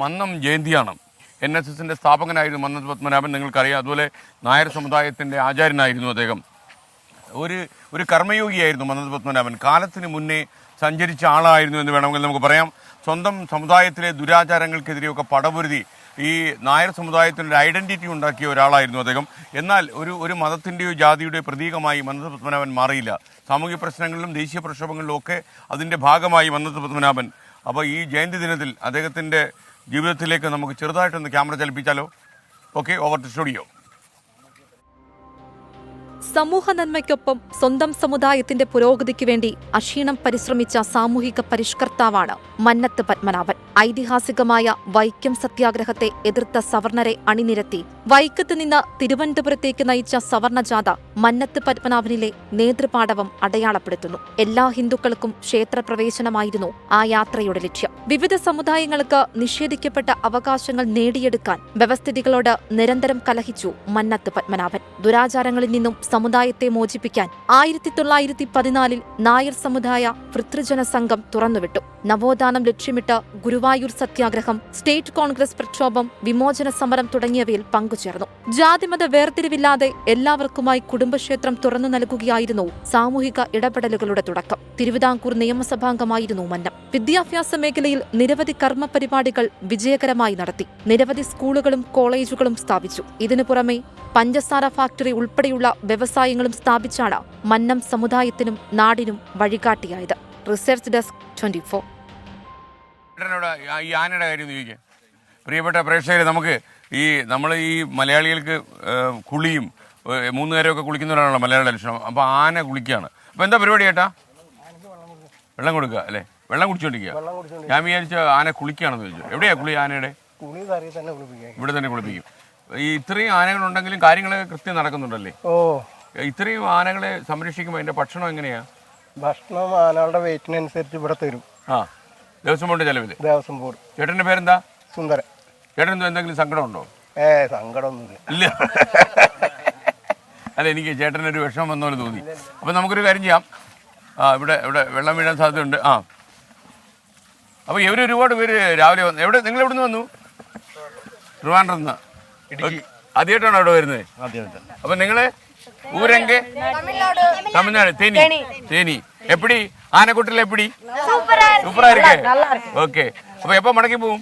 മന്നം ജയന്തിയാണ്. NSSന്റെ സ്ഥാപകനായിരുന്നു മന്നത്ത് പത്മനാഭൻ, നിങ്ങൾക്കറിയാം. അതുപോലെ നായർ സമുദായത്തിൻ്റെ ആചാര്യനായിരുന്നു അദ്ദേഹം. ഒരു കർമ്മയോഗിയായിരുന്നു മന്നത്ത് പത്മനാഭൻ. കാലത്തിന് മുന്നേ സഞ്ചരിച്ച ആളായിരുന്നു എന്ന് വേണമെങ്കിൽ നമുക്ക് പറയാം. സ്വന്തം സമുദായത്തിലെ ദുരാചാരങ്ങൾക്കെതിരെയൊക്കെ പടപൊരുതി ഈ നായർ സമുദായത്തിൻ്റെ ഐഡൻറ്റിറ്റി ഉണ്ടാക്കിയ ഒരാളായിരുന്നു അദ്ദേഹം. എന്നാൽ ഒരു മതത്തിൻ്റെയോ ജാതിയുടെയോ പ്രതീകമായി മന്നത്ത് പത്മനാഭൻ മാറിയില്ല. സാമൂഹ്യ പ്രശ്നങ്ങളിലും ദേശീയ പ്രക്ഷോഭങ്ങളിലും ഒക്കെ അതിൻ്റെ ഭാഗമായി മന്നത്ത് പത്മനാഭൻ. അപ്പോൾ ഈ ജയന്തി ദിനത്തിൽ അദ്ദേഹത്തിൻ്റെ ജീവിതത്തിലേക്ക് നമുക്ക് ചെറുതായിട്ടൊന്ന് ക്യാമറ ചലിപ്പിച്ചാലോ? Okay, over to studio. സമൂഹ നന്മയ്ക്കൊപ്പം സ്വന്തം സമുദായത്തിന്റെ പുരോഗതിക്ക് വേണ്ടി അക്ഷീണം പരിശ്രമിച്ച സാമൂഹിക പരിഷ്കർത്താവാണ് മന്നത്ത് പത്മനാഭൻ. ഐതിഹാസികമായ വൈക്കം സത്യാഗ്രഹത്തെ എതിർത്ത സവർണരെ അണിനിരത്തി വൈക്കത്ത് നിന്ന് തിരുവനന്തപുരത്തേക്ക് നയിച്ച സവർണജാഥ മന്നത്ത് പത്മനാഭനിലെ നേതൃപാടവം അടയാളപ്പെടുത്തുന്നു. എല്ലാ ഹിന്ദുക്കൾക്കും ക്ഷേത്രപ്രവേശനമായിരുന്നു ആ യാത്രയുടെ ലക്ഷ്യം. വിവിധ സമുദായങ്ങൾക്ക് നിഷേധിക്കപ്പെട്ട അവകാശങ്ങൾ നേടിയെടുക്കാൻ വ്യവസ്ഥിതികളോട് നിരന്തരം കലഹിച്ചു മന്നത്ത് പത്മനാഭൻ. ദുരാചാരങ്ങളിൽ നിന്നും സമുദായത്തെ മോചിപ്പിക്കാൻ 1914 നായർ സമുദായ ഭൃതൃജന സംഘം തുറന്നുവിട്ടു. നവോത്ഥാനം ലക്ഷ്യമിട്ട് ഗുരുവായൂർ സത്യാഗ്രഹം, സ്റ്റേറ്റ് കോൺഗ്രസ് പ്രക്ഷോഭം, വിമോചന സമരം തുടങ്ങിയവയിൽ പങ്കുചേർന്നു. ജാതിമത വേർതിരിവില്ലാതെ എല്ലാവർക്കുമായി കുടുംബക്ഷേത്രം തുറന്നു നൽകുകയായിരുന്നു സാമൂഹിക ഇടപെടലുകളുടെ തുടക്കം. തിരുവിതാംകൂർ നിയമസഭാംഗമായിരുന്നു മന്നം. വിദ്യാഭ്യാസ മേഖലയിൽ നിരവധി കർമ്മ പരിപാടികൾ വിജയകരമായി നടത്തി. നിരവധി സ്കൂളുകളും കോളേജുകളും സ്ഥാപിച്ചു. ഇതിനു പുറമെ പഞ്ചസാര ഫാക്ടറി ഉൾപ്പെടെയുള്ള വ്യവസായങ്ങളും സ്ഥാപിച്ചാണ് മന്നം സമുദായത്തിനും നാടിനും വഴികാട്ടിയായത്. Research desk 24. ഈ ആനയുടെ കാര്യം ചോദിക്കാം. പ്രിയപ്പെട്ട പ്രേക്ഷകരെ, നമ്മൾ ഈ മലയാളികൾക്ക് കുളിയും 3 നേരമൊക്കെ കുളിക്കുന്നവരാണല്ലോ മലയാള ലക്ഷണം. അപ്പോൾ ആന കുളിക്കുകയാണ്. അപ്പോൾ എന്താ പരിപാടി ചേട്ടാ? വെള്ളം കൊടുക്കുക അല്ലേ? വെള്ളം കുടിച്ചോണ്ടിരിക്കുക. ഞാൻ വിചാരിച്ച ആന കുളിക്കുകയാണെന്ന് ചോദിച്ചു. എവിടെയാ കുളി ആനയുടെ? ഇവിടെ തന്നെ കുളിപ്പിക്കും. ഈ ഇത്രയും ആനകളുണ്ടെങ്കിലും കാര്യങ്ങളൊക്കെ കൃത്യം നടക്കുന്നുണ്ടല്ലേ? ഇത്രയും ആനകളെ സംരക്ഷിക്കുമ്പോൾ അതിന്റെ ഭക്ഷണം എങ്ങനെയാ? ഭക്ഷണം ആനകളുടെ വെയിറ്റിനനുസരിച്ച് ഇവിടെ തരും. ദേവസ്വം ബോർഡ് ചെലവില്? ദേവസ്വം ബോർഡ്. ചേട്ടന്റെ പേരെന്താ? സുന്ദരൻ. ചേട്ടൻ എന്തെങ്കിലും സങ്കടം ഉണ്ടോ? സങ്കടമൊന്നുമില്ല. ഇല്ല. അല്ല, എനിക്ക് ചേട്ടനൊരു വിഷമം വന്നോലെ തോന്നി. അപ്പൊ നമുക്കൊരു കാര്യം ചെയ്യാം. ഇവിടെ വെള്ളം വീഴാൻ സാധ്യതയുണ്ട്. അപ്പൊ ഇവര് ഒരുപാട് പേര് രാവിലെ വന്നു. നിങ്ങൾ എവിടെ നിന്ന് വന്നു? ട്രിവാൻഡ്രത്ത്. ആദ്യമായിട്ടാണോ അവിടെ വരുന്നത്? അപ്പൊ നിങ്ങള് ഊരെങ്ക? തമിഴ്നാട്. തേനി. എപ്പടി ആനക്കുട്ടിൽ? എപ്പടി? സൂപ്പറാ ഇരിക്കേ. ഓക്കെ. അപ്പൊ എപ്പോ മടക്കി പോവും?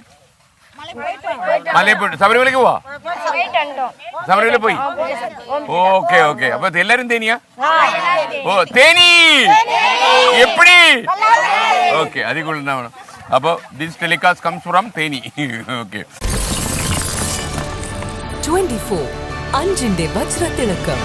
മലയിൽ പോയിട്ട് ശബരിമലയ്ക്ക് പോവാ? ശബരിമല പോയി. ഓക്കെ. അപ്പൊ എല്ലാരും തേനിയാ? തേനി എപ്പടി? ഓക്കെ, അതിൽ അപ്പൊ this telecast comes from Theni. Okay. 24 അഞ്ചിന്റെ വജ്രത്തിളക്കം.